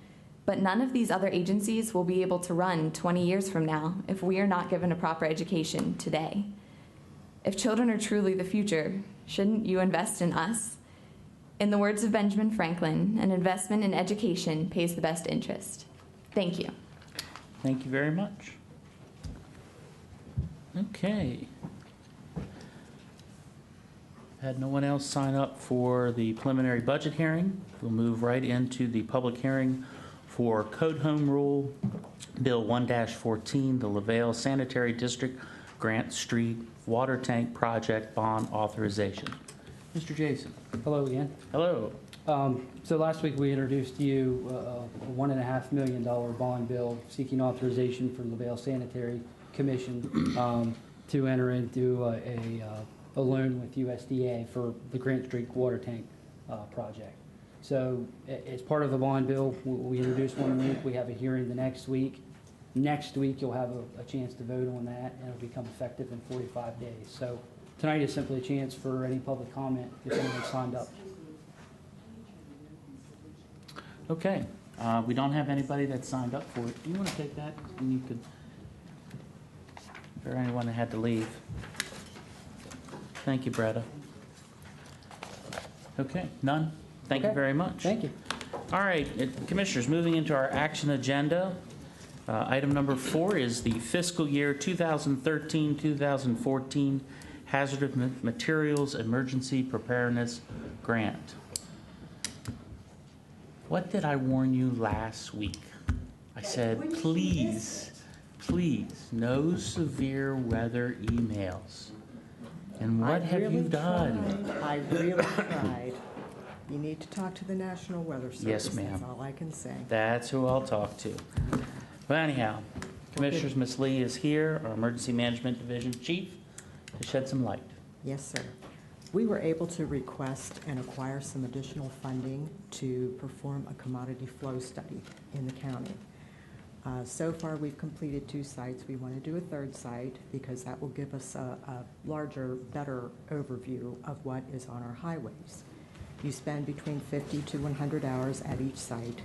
but none of these other agencies will be able to run 20 years from now if we are not given a proper education today. If children are truly the future, shouldn't you invest in us? In the words of Benjamin Franklin, an investment in education pays the best interest. Thank you. Thank you very much. Okay. Had no one else sign up for the preliminary budget hearing. We'll move right into the public hearing for Code Home Rule Bill 1-14, the LaVale Sanitary District Grant Street Water Tank Project Bond Authorization. Mr. Jason. Hello again. Hello. So last week we introduced to you a $1.5 million bond bill seeking authorization for LaVale Sanitary Commission to enter into a loan with USDA for the Grant Street Water Tank project. So as part of the bond bill, we introduced 1 week. We have a hearing the next week. Next week, you'll have a chance to vote on that, and it'll become effective in 45 days. So tonight is simply a chance for any public comment if anyone signed up. Okay, we don't have anybody that signed up for it. Do you want to take that? And you could, or anyone that had to leave. Thank you, Bretta. Okay, none? Thank you Okay. very much. Thank you. All right, Commissioners, moving into our action agenda. Item number 4 is the fiscal year 2013-2014 Hazardous Materials Emergency Preparedness Grant. What did I warn you last week? I said, please, no severe weather emails. And what have you done? I really tried. You need to talk to the National Weather Service. Yes, ma'am. That's all I can say. That's who I'll talk to. Well, anyhow, Commissioners, Ms. Lee is here, our Emergency Management Division Chief, to shed some light. Yes, sir. We were able to request and acquire some additional funding to perform a commodity flow study in the county. So far, we've completed 2 sites. We want to do a 3rd site because that will give us a larger, better overview of what is on our highways. You spend between 50 to 100 hours at each site,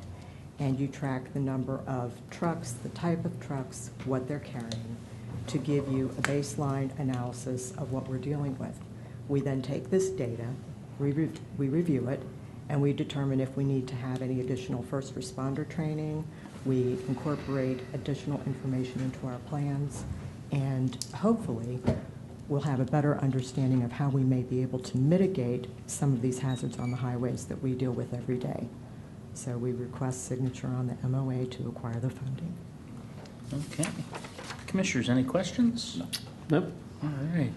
and you track the number of trucks, the type of trucks, what they're carrying, to give you a baseline analysis of what we're dealing with. We then take this data, we review it, and we determine if we need to have any additional first responder training. We incorporate additional information into our plans, and hopefully we'll have a better understanding of how we may be able to mitigate some of these hazards on the highways that we deal with every day. So we request signature on the MOA to acquire the funding. Okay. Commissioners, any questions? Nope. All right.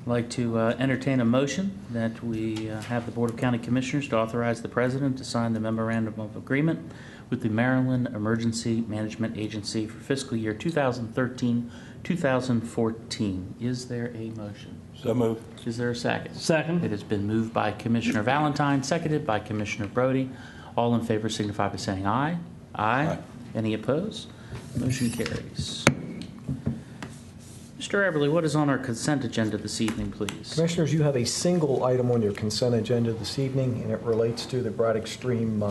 I'd like to entertain a motion that we have the Board of County Commissioners to authorize the President to sign the memorandum of agreement with the Maryland Emergency Management Agency for fiscal year 2013-2014. Is there a motion? So moved. Is there a second? Second. It has been moved by Commissioner Valentine, seconded by Commissioner Brody. All in favor signify by saying aye. Aye. Aye. Any opposed? Motion carries. Mr. Everly, what is on our consent agenda this evening, please? Commissioners, you have a single item on your consent agenda this evening, and it relates to the Braddock Stream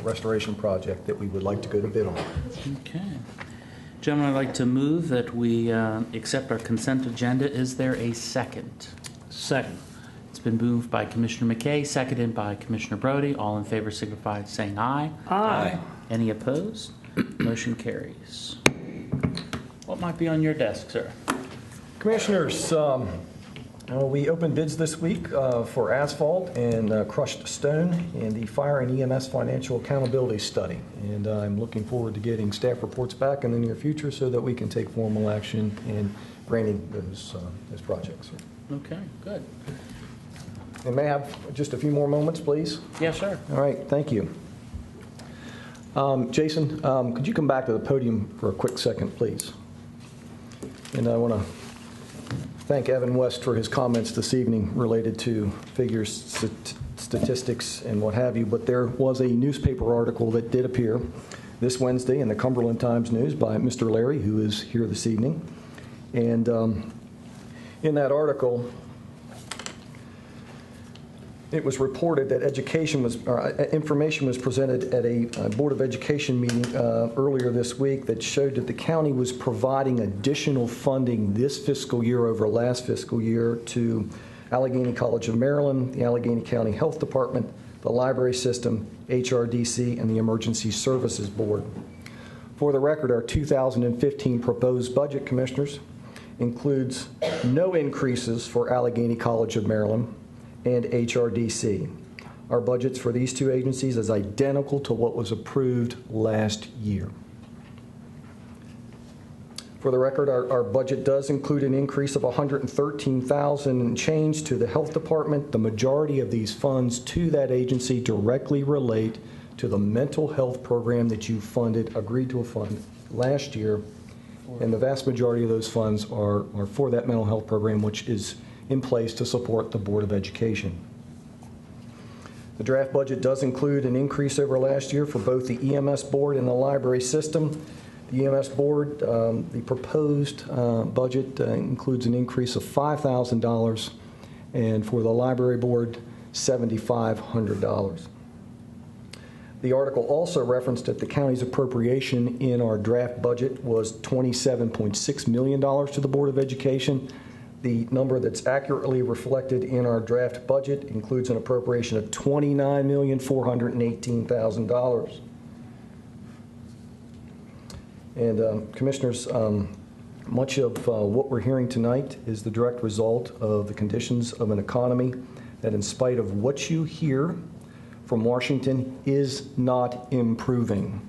restoration project that we would like to go to bid on. Okay. Gentlemen, I'd like to move that we accept our consent agenda. Is there a second? Second. It's been moved by Commissioner McKay, seconded by Commissioner Brody. All in favor signify by saying aye. Aye. Any opposed? Motion carries. What might be on your desk, sir? Commissioners, we opened bids this week for asphalt and crushed stone and the fire and EMS financial accountability study. And I'm looking forward to getting staff reports back in the near future so that we can take formal action in granting those projects. Okay, good. And may I have just a few more moments, please? Yes, sir. All right, thank you. Jason, could you come back to the podium for a quick second, please? And I want to thank Evan West for his comments this evening related to figures, statistics, and what have you. But there was a newspaper article that did appear this Wednesday in the Cumberland Times News by Mr. Larry, who is here this evening. And in that article, it was reported that information was presented at a Board of Education meeting earlier this week that showed that the county was providing additional funding this fiscal year over last fiscal year to Allegany College of Maryland, the Allegany County Health Department, the Library System, HRDC, and the Emergency Services Board. For the record, our 2015 proposed budget, Commissioners, includes no increases for Allegany College of Maryland and HRDC. Our budgets for these 2 agencies is identical to what was approved last year. For the record, our budget does include an increase of $113,000 and change to the health department. The majority of these funds to that agency directly relate to the mental health program that you agreed to fund last year, and the vast majority of those funds are for that mental health program, which is in place to support the Board of Education. The draft budget does include an increase over last year for both the EMS board and the library system. The EMS Board, the proposed budget includes an increase of $5,000, and for the Library Board, $7,500. The article also referenced that the county's appropriation in our draft budget was $27.6 million to the Board of Education. The number that's accurately reflected in our draft budget includes an appropriation of $29,418,000. And Commissioners, much of what we're hearing tonight is the direct result of the conditions of an economy that, in spite of what you hear from Washington, is not improving.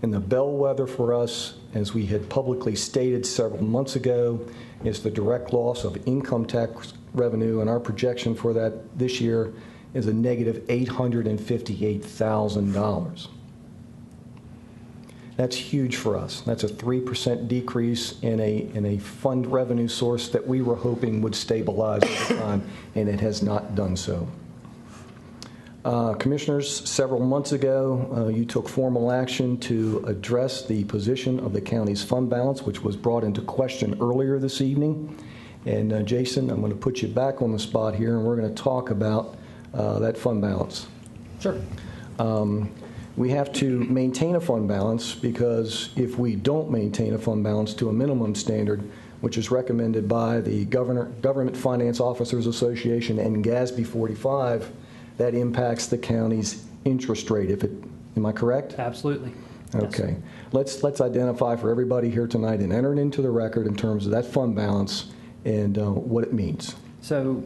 And the bellwether for us, as we had publicly stated several months ago, is the direct loss of income tax revenue, and our projection for that this year is a negative $858,000. That's huge for us. That's a 3% decrease in a fund revenue source that we were hoping would stabilize over time, and it has not done so. Commissioners, several months ago, you took formal action to address the position of the county's fund balance, which was brought into question earlier this evening. And Jason, I'm going to put you back on the spot here, and we're going to talk about that fund balance. Sure. We have to maintain a fund balance because if we don't maintain a fund balance to a minimum standard, which is recommended by the Government Finance Officers Association and GASB 45, that impacts the county's interest rate. Am I correct? Absolutely. Okay. Let's identify for everybody here tonight and enter it into the record in terms of that fund balance and what it means. So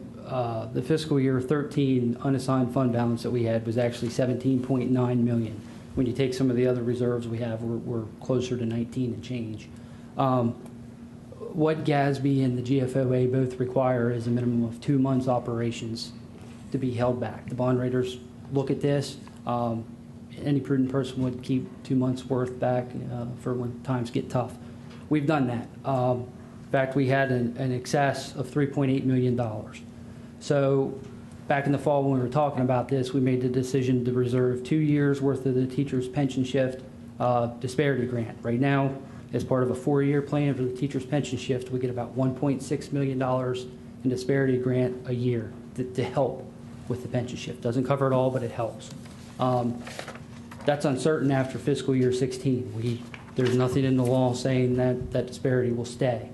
the fiscal year 13 unassigned fund balance that we had was actually 17.9 million. When you take some of the other reserves we have, we're closer to 19 and change. What GASB and the GFOA both require is a minimum of 2 months operations to be held back. The bond raters look at this. Any prudent person would keep 2 months worth back for when times get tough. We've done that. In fact, we had an excess of $3.8 million. So back in the fall when we were talking about this, we made the decision to reserve 2 years worth of the teacher's pension shift disparity grant. Right now, as part of a 4-year plan for the teacher's pension shift, we get about $1.6 million in disparity grant a year to help with the pension shift. Doesn't cover it all, but it helps. That's uncertain after fiscal year 16. There's nothing in the law saying that disparity will stay.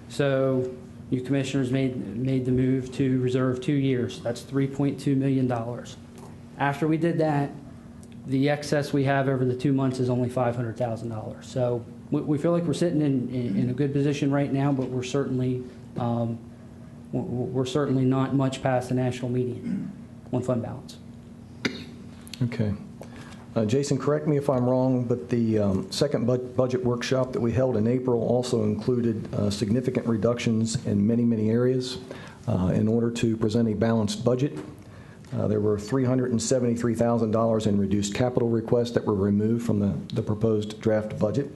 So you commissioners made the move to reserve 2 years. That's $3.2 million. After we did that, the excess we have over the 2 months is only $500,000. So we feel like we're sitting in a good position right now, but we're certainly not much past the national median on fund balance. Okay. Jason, correct me if I'm wrong, but the second budget workshop that we held in April also included significant reductions in many, many areas in order to present a balanced budget. There were $373,000 in reduced capital requests that were removed from the proposed draft budget.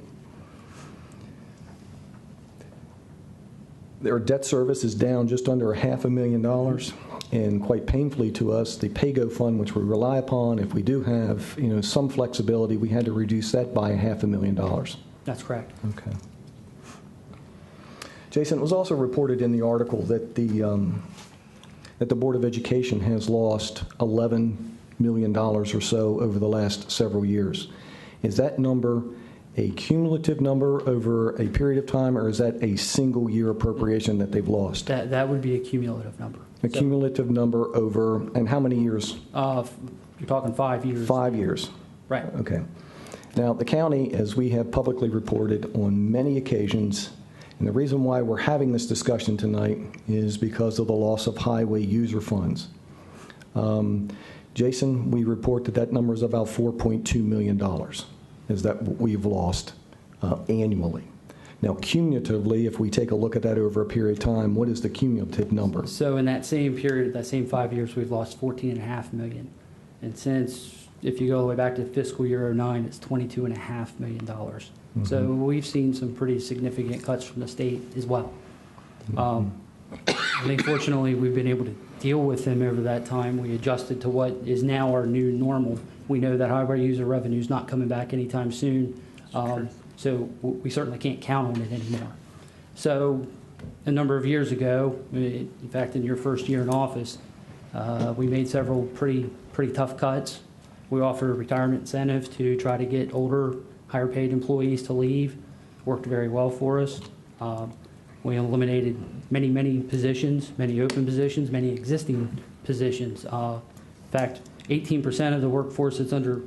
Their debt service is down just under $500,000. And quite painfully to us, the PAYGO fund, which we rely upon, if we do have some flexibility, we had to reduce that by $500,000. That's correct. Okay. Jason, it was also reported in the article that the Board of Education has lost $11 million or so over the last several years. Is that number a cumulative number over a period of time, or is that a single year appropriation that they've lost? That would be a cumulative number. A cumulative number over, and how many years? You're talking 5 years. 5 years. Right. Okay. Now, the county, as we have publicly reported on many occasions, and the reason why we're having this discussion tonight is because of the loss of highway user funds. Jason, we report that number is about $4.2 million, is that what we've lost annually. Now, cumulatively, if we take a look at that over a period of time, what is the cumulative number? So in that same period, that same 5 years, we've lost $14.5 million. And since, if you go all the way back to fiscal year 09, it's $22.5 million. Mm-hmm. So we've seen some pretty significant cuts from the state as well. Mm-hmm. I think fortunately we've been able to deal with them over that time. We adjusted to what is now our new normal. We know that highway user revenue is not coming back anytime soon. So we certainly can't count on it anymore. So a number of years ago, in fact, in your first year in office, we made several pretty tough cuts. We offered a retirement incentive to try to get older, higher paid employees to leave. Worked very well for us. We eliminated many positions, many open positions, many existing positions. In fact, 18% of the workforce that's under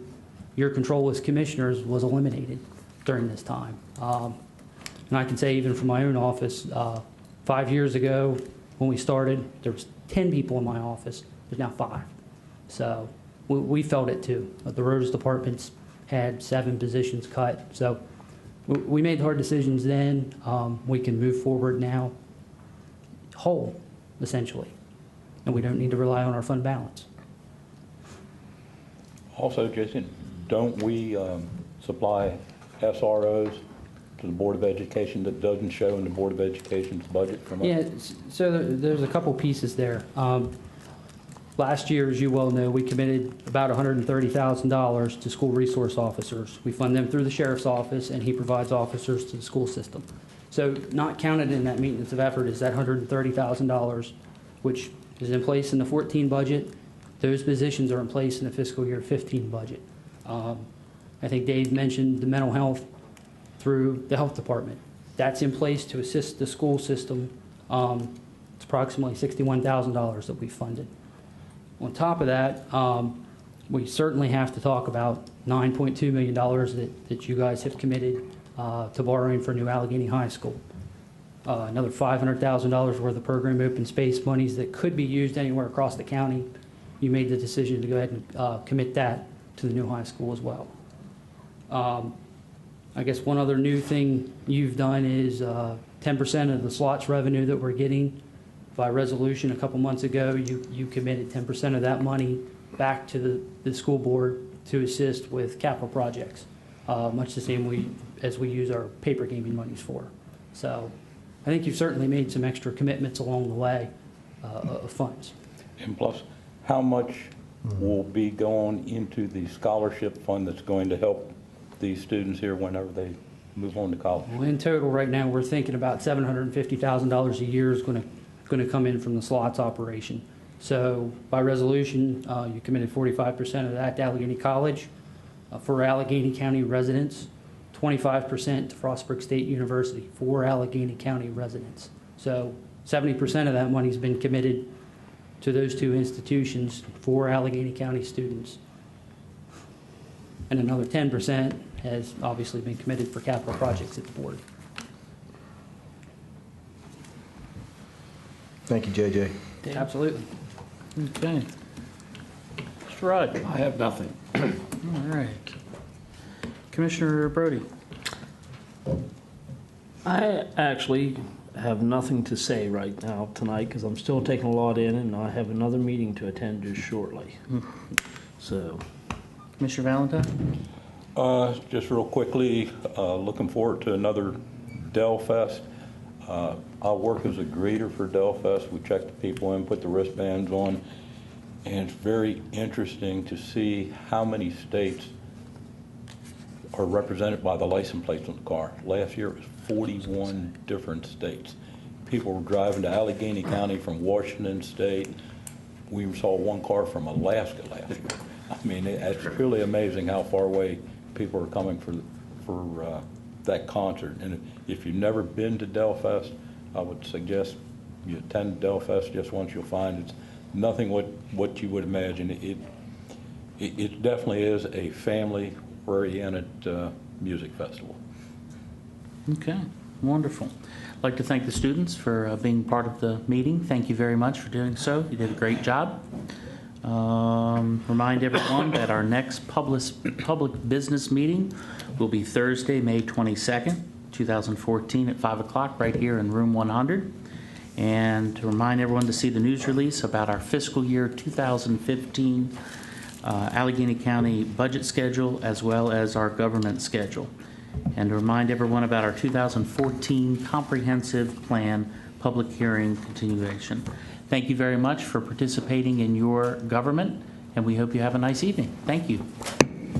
your control as commissioners was eliminated during this time. And I can say even from my own office, 5 years ago when we started, there was 10 people in my office. There's now 5. So we felt it too. The roads departments had 7 positions cut. So we made hard decisions then. We can move forward now whole, essentially. And we don't need to rely on our fund balance. Also, Jason, don't we supply SROs to the Board of Education that doesn't show in the Board of Education's budget from us? Yeah, so there's a couple pieces there. Last year, as you well know, we committed about $130,000 to school resource officers. We fund them through the sheriff's office, and he provides officers to the school system. So not counted in that maintenance of effort is that $130,000, which is in place in the 14 budget. Those positions are in place in the fiscal year 15 budget. I think Dave mentioned the mental health through the health department. That's in place to assist the school system. It's approximately $61,000 that we funded. On top of that, we certainly have to talk about $9.2 million that you guys have committed to borrowing for new Allegany High School. Another $500,000 worth of program open space monies that could be used anywhere across the county. You made the decision to go ahead and commit that to the new high school as well. I guess one other new thing you've done is 10% of the slots revenue that we're getting. By resolution a couple months ago, you committed 10% of that money back to the school board to assist with capital projects, much the same as we use our paper gaming monies for. So I think you've certainly made some extra commitments along the way of funds. And plus, how much will be going into the scholarship fund that's going to help these students here whenever they move on to college? Well, in total, right now, we're thinking about $750,000 a year is going to come in from the slots operation. So by resolution, you committed 45% of that to Allegheny College. For Allegheny County residents, 25% to Frostburg State University for Allegheny County residents. So 70% of that money's been committed to those 2 institutions for Allegheny County students. And another 10% has obviously been committed for capital projects at the board. Thank you, JJ. Absolutely. Okay. Mr. Rudd. I have nothing. All right. Commissioner Brody. I actually have nothing to say right now tonight because I'm still taking a lot in and I have another meeting to attend just shortly. So, Commissioner Valentine? Just real quickly, looking forward to another Dell Fest. I work as a greeter for Dell Fest. We check the people in, put the wristbands on, and it's very interesting to see how many states are represented by the license plates on the car. Last year it was 41 different states. People were driving to Allegany County from Washington State. We saw one car from Alaska last year. I mean, it's really amazing how far away people are coming for that concert. And if you've never been to Dell Fest, I would suggest you attend Dell Fest just once. You'll find it's nothing what you would imagine. It definitely is a family-oriented music festival. Okay, wonderful. I'd like to thank the students for being part of the meeting. Thank you very much for doing so. You did a great job. Remind everyone that our next public business meeting will be Thursday, May 22nd, 2014 at 5 o'clock right here in room 100. And to remind everyone to see the news release about our fiscal year 2015 Allegheny County budget schedule as well as our government schedule. And to remind everyone about our 2014 comprehensive plan public hearing continuation. Thank you very much for participating in your government, and we hope you have a nice evening. Thank you.